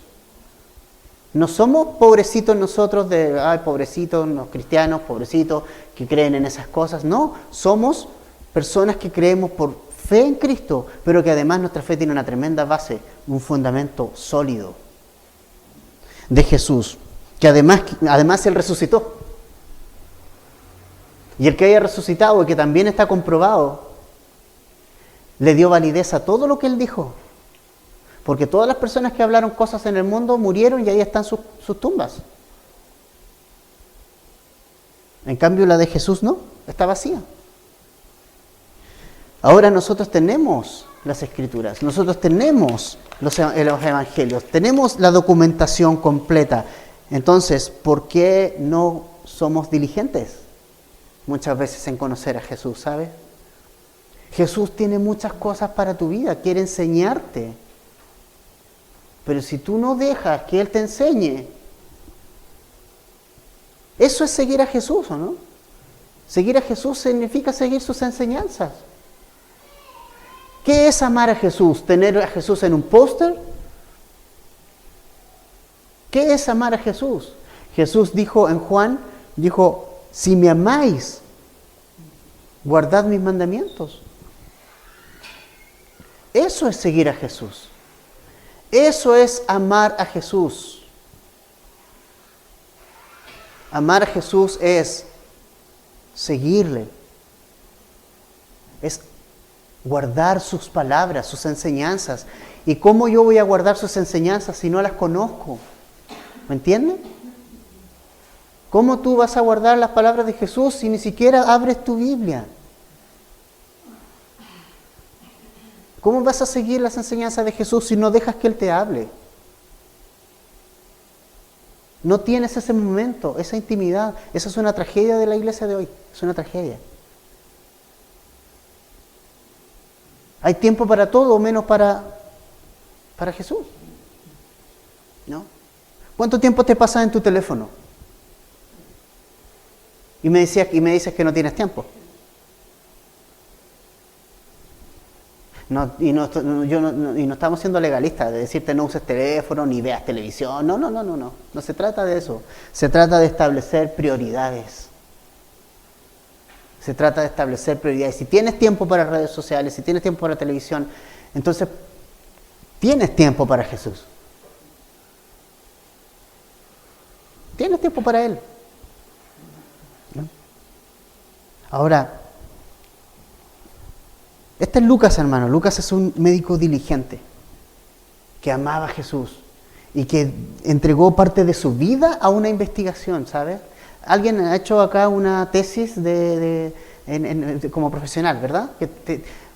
No somos pobrecitos nosotros pobrecitos los cristianos, pobrecitos que creen en esas cosas. No, somos personas que creemos por fe en Cristo, pero que además nuestra fe tiene una tremenda base, un fundamento sólido de Jesús, que además Él resucitó. Y el que haya resucitado y que también está comprobado, le dio validez a todo lo que Él dijo. Porque todas las personas que hablaron cosas en el mundo murieron y ahí están sus tumbas. En cambio la de Jesús no, está vacía. Ahora nosotros tenemos las Escrituras, nosotros tenemos los evangelios, tenemos la documentación completa. Entonces, ¿por qué no somos diligentes muchas veces en conocer a Jesús, sabes? Jesús tiene muchas cosas para tu vida, quiere enseñarte. Pero si tú no dejas que Él te enseñe, eso es seguir a Jesús, ¿o no? Seguir a Jesús significa seguir sus enseñanzas. ¿Qué es amar a Jesús? ¿Tener a Jesús en un póster? ¿Qué es amar a Jesús? Jesús dijo en Juan, si me amáis, guardad mis mandamientos. Eso es seguir a Jesús. Eso es amar a Jesús. Amar a Jesús es seguirle. Es guardar sus palabras, sus enseñanzas. ¿Y cómo yo voy a guardar sus enseñanzas si no las conozco? ¿Me entienden? ¿Cómo tú vas a guardar las palabras de Jesús si ni siquiera abres tu Biblia? ¿Cómo vas a seguir las enseñanzas de Jesús si no dejas que Él te hable? No tienes ese momento, esa intimidad. Esa es una tragedia de la iglesia de hoy. Es una tragedia. Hay tiempo para todo, menos para Jesús. ¿No? ¿Cuánto tiempo te pasas en tu teléfono? Y me dices que no tienes tiempo. Y no estamos siendo legalistas de decirte no uses teléfono ni veas televisión. No. No se trata de eso. Se trata de establecer prioridades. Se trata de establecer prioridades. Si tienes tiempo para redes sociales, si tienes tiempo para televisión, entonces tienes tiempo para Jesús. Tienes tiempo para Él. ¿No? Ahora, este es Lucas, hermano. Lucas es un médico diligente que amaba a Jesús y que entregó parte de su vida a una investigación, ¿sabes? Alguien ha hecho acá una tesis como profesional, ¿verdad?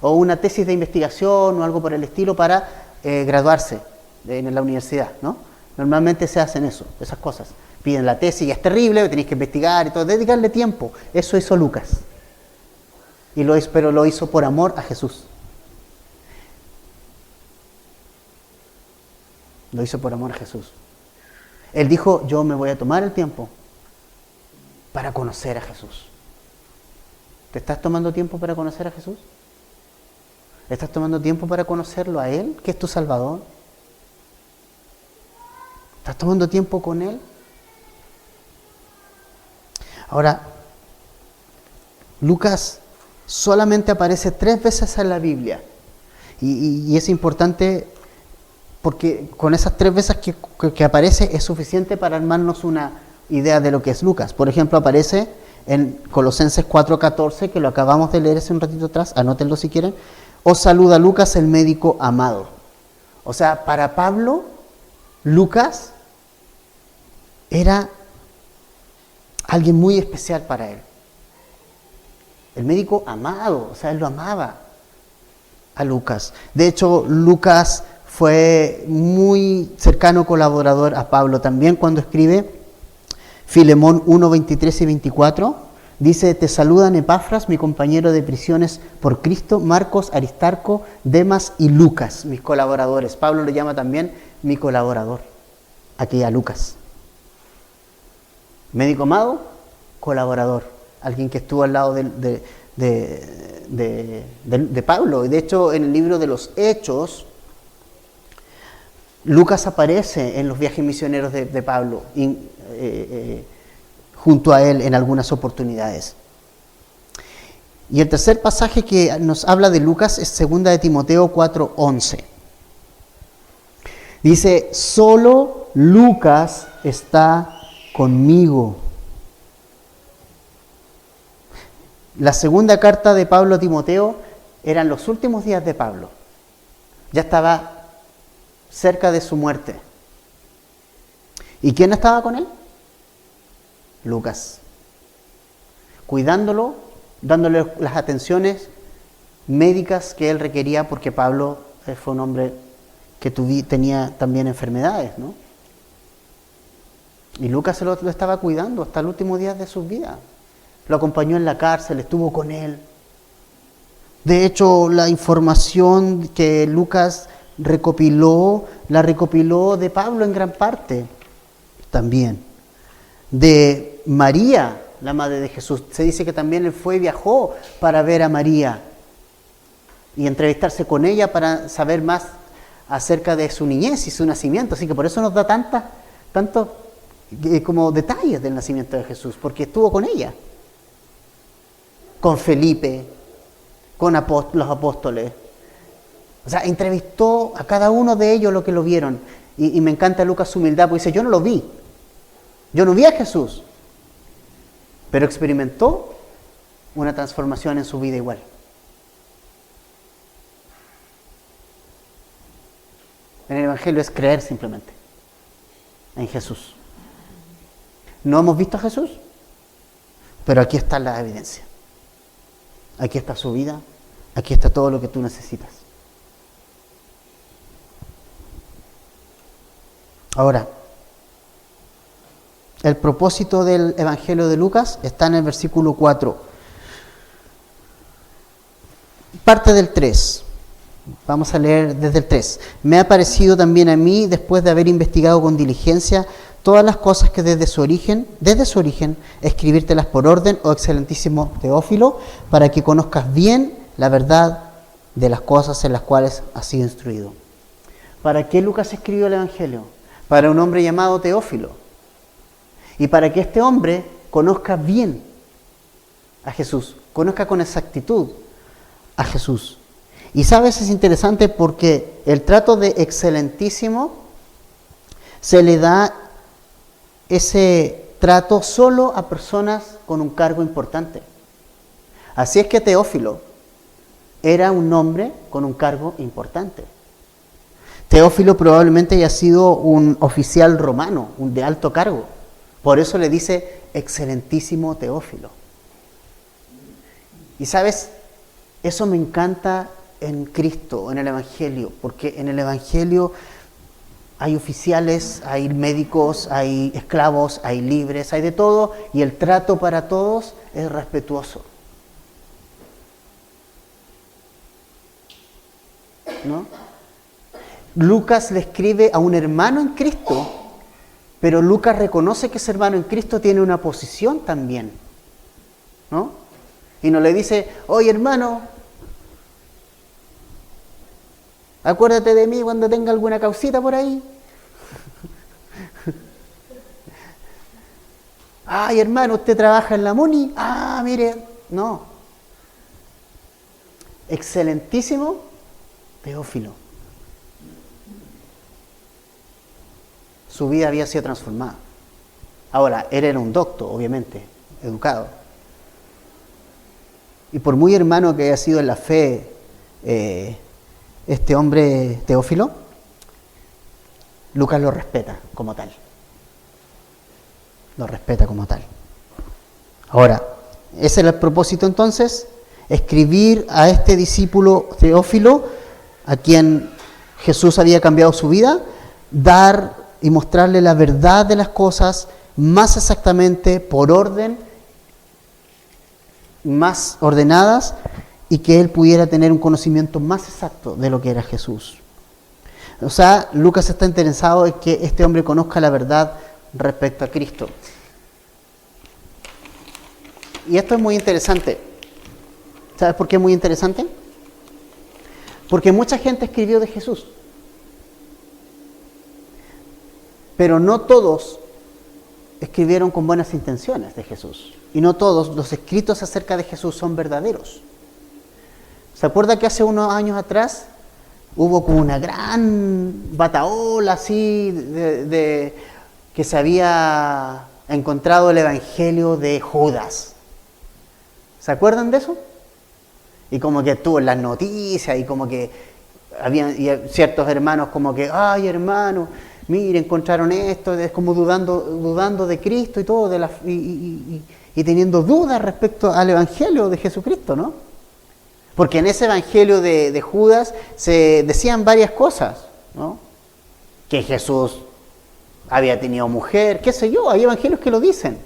O una tesis de investigación o algo por el estilo para graduarse en la universidad, ¿no? Normalmente se hacen esas cosas. Piden la tesis y es terrible, tenéis que investigar y todo, dedicarle tiempo. Eso hizo Lucas. Pero lo hizo por amor a Jesús. Lo hizo por amor a Jesús. Él dijo, yo me voy a tomar el tiempo para conocer a Jesús. ¿Te estás tomando tiempo para conocer a Jesús? ¿Estás tomando tiempo para conocerlo a Él, que es tu Salvador? ¿Estás tomando tiempo con Él? Ahora, Lucas solamente aparece 3 veces en la Biblia. Y es importante porque con esas 3 veces que aparece es suficiente para armarnos una idea de lo que es Lucas. Por ejemplo, aparece en Colosenses 4:14, que lo acabamos de leer hace un ratito atrás, anótenlo si quieren. Os saluda Lucas, el médico amado. O sea, para Pablo, Lucas era alguien muy especial para él. El médico amado, o sea, él lo amaba a Lucas. De hecho, Lucas fue muy cercano colaborador a Pablo también cuando escribe Filemón 1:23 y 24. Dice, te saludan Epafras, mi compañero de prisiones por Cristo, Marcos, Aristarco, Demas y Lucas, mis colaboradores. Pablo lo llama también mi colaborador, aquí a Lucas. Médico amado, colaborador, alguien que estuvo al lado de Pablo. Y de hecho, en el libro de los Hechos, Lucas aparece en los viajes misioneros de Pablo, junto a él en algunas oportunidades. Y el tercer pasaje que nos habla de Lucas es 2 de Timoteo 4:11. Dice, solo Lucas está conmigo. La segunda carta de Pablo a Timoteo eran los últimos días de Pablo. Ya estaba cerca de su muerte. ¿Y quién estaba con él? Lucas. Cuidándolo, dándole las atenciones médicas que él requería, porque Pablo fue un hombre que tenía también enfermedades, ¿no? Y Lucas lo estaba cuidando hasta los últimos días de su vida. Lo acompañó en la cárcel, estuvo con él. De hecho, la información que Lucas recopiló, la recopiló de Pablo en gran parte también. De María, la madre de Jesús. Se dice que también él viajó para ver a María y entrevistarse con ella para saber más acerca de su niñez y su nacimiento. Así que por eso nos da tantos como detalles del nacimiento de Jesús, porque estuvo con ella, con Felipe, con los apóstoles. O sea, entrevistó a cada uno de ellos lo que lo vieron. Y me encanta Lucas su humildad, porque dice, yo no lo vi. Yo no vi a Jesús, pero experimentó una transformación en su vida igual. En el Evangelio es creer simplemente en Jesús. No hemos visto a Jesús, pero aquí está la evidencia. Aquí está su vida, aquí está todo lo que tú necesitas. Ahora, el propósito del Evangelio de Lucas está en el versículo 4. Parte del 3. Vamos a leer desde el 3. Me ha parecido también a mí, después de haber investigado con diligencia todas las cosas que desde su origen, escribírtelas por orden, oh excelentísimo Teófilo, para que conozcas bien la verdad de las cosas en las cuales has sido instruido. ¿Para qué Lucas escribió el Evangelio? Para un hombre llamado Teófilo. Y para que este hombre conozca bien a Jesús, conozca con exactitud a Jesús. Y sabes, es interesante porque el trato de excelentísimo se le da ese trato solo a personas con un cargo importante. Así es que Teófilo era un hombre con un cargo importante. Teófilo probablemente haya sido un oficial romano, un de alto cargo. Por eso le dice excelentísimo Teófilo. Y sabes, eso me encanta en Cristo, en el Evangelio, porque en el Evangelio hay oficiales, hay médicos, hay esclavos, hay libres, hay de todo, y el trato para todos es respetuoso. ¿No? Lucas le escribe a un hermano en Cristo, pero Lucas reconoce que ese hermano en Cristo tiene una posición también, ¿no? Y no le dice, oye hermano, acuérdate de mí cuando tenga alguna causita por ahí. Ay hermano, ¿usted trabaja en la MUNI? Ah, mire, no. Excelentísimo Teófilo. Su vida había sido transformada. Ahora, él era un docto, obviamente, educado. Y por muy hermano que haya sido en la fe este hombre Teófilo, Lucas lo respeta como tal. Lo respeta como tal. Ahora, ese era el propósito entonces, escribir a este discípulo Teófilo, a quien Jesús había cambiado su vida, dar y mostrarle la verdad de las cosas más exactamente, por orden, más ordenadas, y que él pudiera tener un conocimiento más exacto de lo que era Jesús. O sea, Lucas está interesado en que este hombre conozca la verdad respecto a Cristo. Y esto es muy interesante. ¿Sabes por qué es muy interesante? Porque mucha gente escribió de Jesús. Pero no todos escribieron con buenas intenciones de Jesús. Y no todos los escritos acerca de Jesús son verdaderos. ¿Se acuerda que hace unos años atrás hubo como una gran batahola así de que se había encontrado el evangelio de Judas? ¿Se acuerdan de eso? Y como que estuvo en las noticias y como que había ciertos hermanos como que, ay hermano, mire, encontraron esto, es como dudando de Cristo y todo, y teniendo dudas respecto al evangelio de Jesucristo, ¿no? Porque en ese evangelio de Judas se decían varias cosas, ¿no? Que Jesús había tenido mujer, qué sé yo, hay evangelios que lo dicen.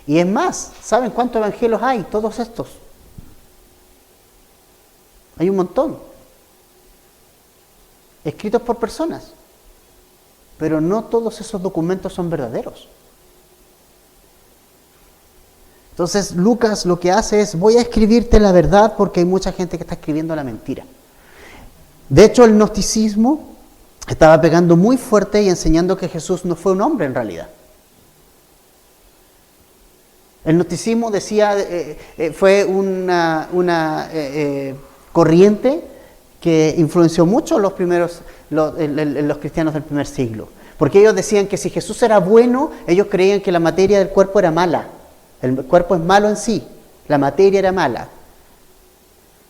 Y es más, ¿saben cuántos evangelios hay? Todos estos. Hay un montón. Escritos por personas. Pero no todos esos documentos son verdaderos. Entonces Lucas lo que hace es, voy a escribirte la verdad porque hay mucha gente que está escribiendo la mentira. De hecho, el gnosticismo estaba pegando muy fuerte y enseñando que Jesús no fue un hombre en realidad. El gnosticismo decía, fue una corriente que influenció mucho los cristianos del primer siglo. Porque ellos decían que si Jesús era bueno, ellos creían que la materia del cuerpo era mala. El cuerpo es malo en sí, la materia era mala.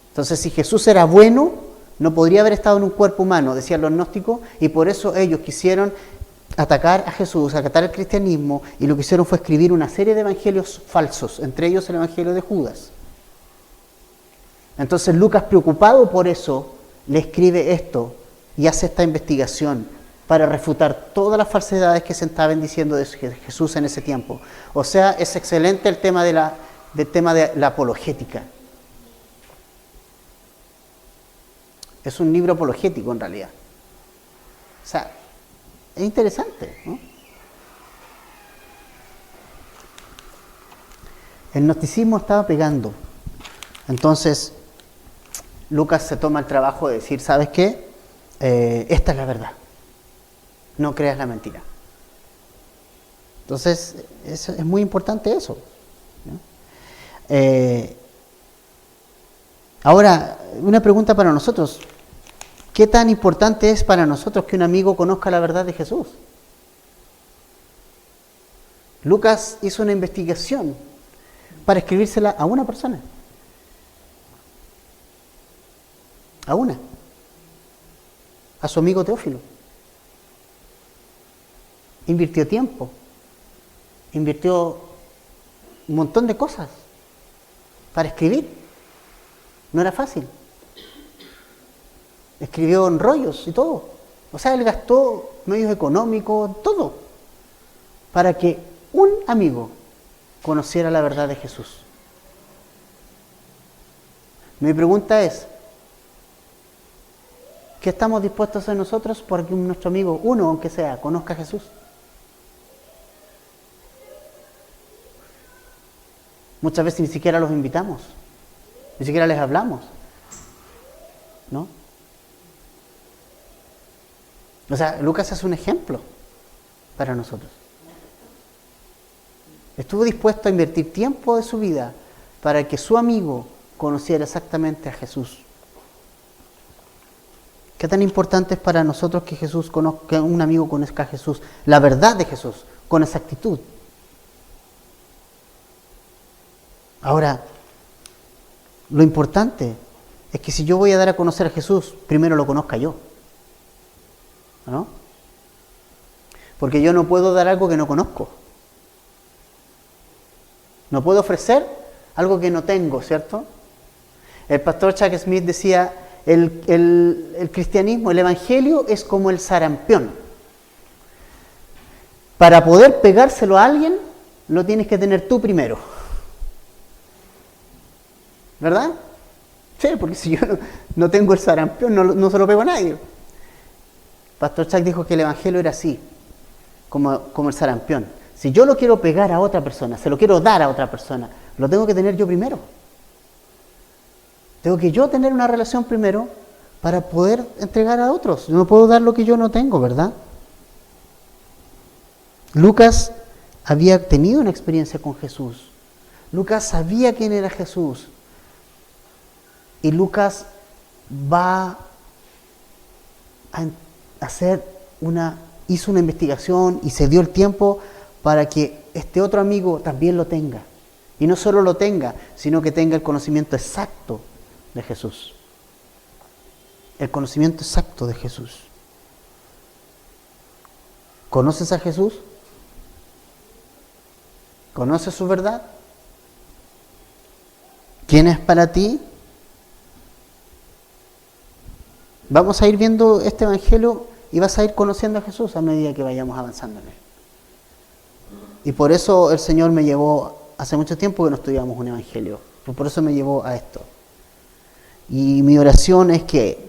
Entonces, si Jesús era bueno, no podría haber estado en un cuerpo humano, decían los gnósticos, y por eso ellos quisieron atacar a Jesús, atacar al cristianismo, y lo que hicieron fue escribir una serie de evangelios falsos, entre ellos el evangelio de Judas. Entonces Lucas, preocupado por eso, le escribe esto y hace esta investigación para refutar todas las falsedades que se estaban diciendo de Jesús en ese tiempo. O sea, es excelente el tema de la apologética. Es un libro apologético en realidad. O sea, es interesante, ¿no? El gnosticismo estaba pegando. Entonces, Lucas se toma el trabajo de decir, ¿sabes qué? Esta es la verdad. No creas la mentira. Entonces, es muy importante eso, ¿no? Ahora, una pregunta para nosotros. ¿Qué tan importante es para nosotros que un amigo conozca la verdad de Jesús? Lucas hizo una investigación para escribírsela a una persona. A una. A su amigo Teófilo. Invirtió tiempo. Invirtió un montón de cosas para escribir. No era fácil. Escribió en rollos y todo. O sea, él gastó medios económicos, todo, para que un amigo conociera la verdad de Jesús. Mi pregunta es, ¿qué estamos dispuestos a hacer nosotros para que nuestro amigo, uno aunque sea, conozca a Jesús? Muchas veces ni siquiera los invitamos, ni siquiera les hablamos, ¿no? O sea, Lucas es un ejemplo para nosotros. Estuvo dispuesto a invertir tiempo de su vida para que su amigo conociera exactamente a Jesús. ¿Qué tan importante es para nosotros que que un amigo conozca a Jesús, la verdad de Jesús, con exactitud? Ahora, lo importante es que si yo voy a dar a conocer a Jesús, primero lo conozca yo, ¿no? Porque yo no puedo dar algo que no conozco. No puedo ofrecer algo que no tengo, ¿cierto? El pastor Chuck Smith decía, el cristianismo, el evangelio es como el sarampión. Para poder pegárselo a alguien, lo tienes que tener tú primero. ¿Verdad? Sí, porque si yo no tengo el sarampión, no se lo pego a nadie. Pastor Chuck dijo que el evangelio era así, como el sarampión. Si yo lo quiero pegar a otra persona, se lo quiero dar a otra persona, lo tengo que tener yo primero. Tengo que yo tener una relación primero para poder entregar a otros. Yo no puedo dar lo que yo no tengo, ¿verdad? Lucas había tenido una experiencia con Jesús. Lucas sabía quién era Jesús. Y Lucas va a hizo una investigación y se dio el tiempo para que este otro amigo también lo tenga. Y no solo lo tenga, sino que tenga el conocimiento exacto de Jesús. El conocimiento exacto de Jesús. ¿Conoces a Jesús? ¿Conoces su verdad? ¿Quién es para ti? Vamos a ir viendo este evangelio y vas a ir conociendo a Jesús a medida que vayamos avanzando en él. Y por eso el Señor me llevó, hace mucho tiempo que no estudiamos un evangelio, por eso me llevó a esto. Y mi oración es que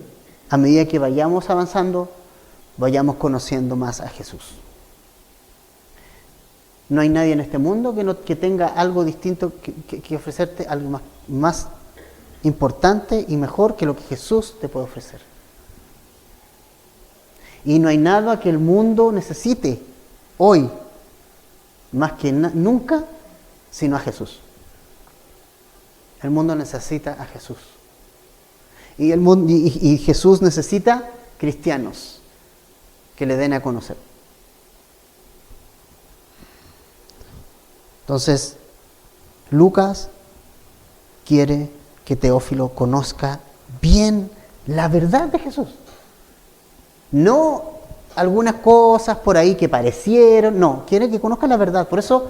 a medida que vayamos avanzando, vayamos conociendo más a Jesús. No hay nadie en este mundo que tenga algo distinto que ofrecerte, algo más importante y mejor que lo que Jesús te puede ofrecer. Y no hay nada que el mundo necesite hoy, más que nunca, sino a Jesús. El mundo necesita a Jesús. Y Jesús necesita cristianos que le den a conocer. Entonces, Lucas quiere que Teófilo conozca bien la verdad de Jesús. No algunas cosas por ahí que parecieron, no, quiere que conozca la verdad. Por eso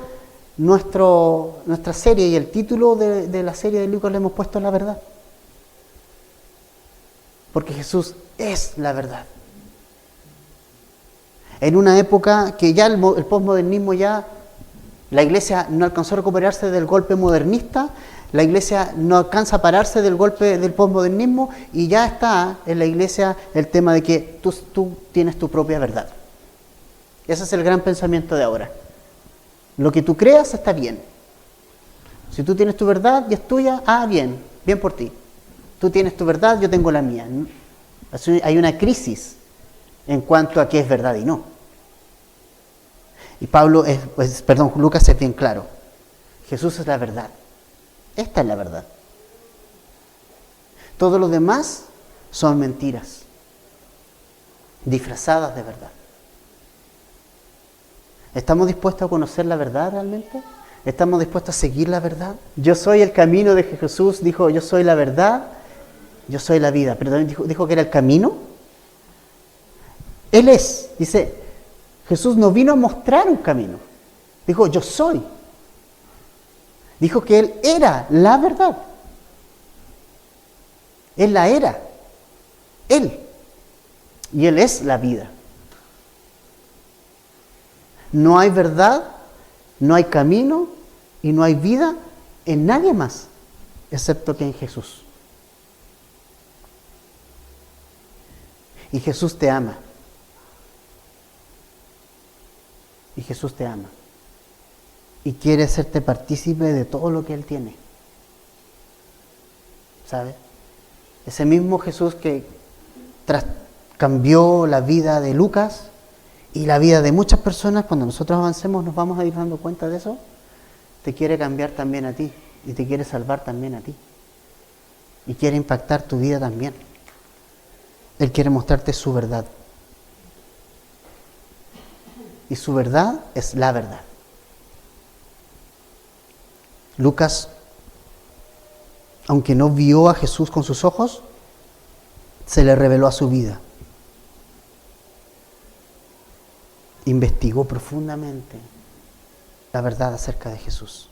nuestra serie y el título de la serie de Lucas le hemos puesto la verdad. Porque Jesús es la verdad. En una época que ya el posmodernismo la iglesia no alcanzó a recuperarse del golpe modernista, la iglesia no alcanza a pararse del golpe del posmodernismo y ya está en la iglesia el tema de que tú tienes tu propia verdad. Ese es el gran pensamiento de ahora. Lo que tú creas está bien. Si tú tienes tu verdad y es tuya, bien por ti. Tú tienes tu verdad, yo tengo la mía. Hay una crisis en cuanto a qué es verdad y no. Y Lucas es bien claro. Jesús es la verdad. Esta es la verdad. Todo lo demás son mentiras, disfrazadas de verdad. ¿Estamos dispuestos a conocer la verdad realmente? ¿Estamos dispuestos a seguir la verdad? Yo soy el camino de que Jesús dijo, yo soy la verdad, yo soy la vida. Pero también dijo que era el camino. Él es, dice, Jesús no vino a mostrar un camino. Dijo, yo soy. Dijo que Él era la verdad. Él la era. Él. Y Él es la vida. No hay verdad, no hay camino y no hay vida en nadie más, excepto que en Jesús. Y Jesús te ama. Y Jesús te ama. Y quiere hacerte partícipe de todo lo que Él tiene. ¿Sabes? Ese mismo Jesús que cambió la vida de Lucas y la vida de muchas personas, cuando nosotros avancemos nos vamos a ir dando cuenta de eso, te quiere cambiar también a ti y te quiere salvar también a ti. Y quiere impactar tu vida también. Él quiere mostrarte su verdad. Y su verdad es la verdad. Lucas, aunque no vio a Jesús con sus ojos, se le reveló a su vida. Investigó profundamente la verdad acerca de Jesús.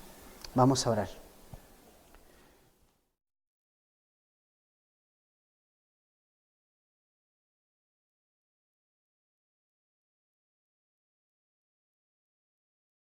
Vamos a orar.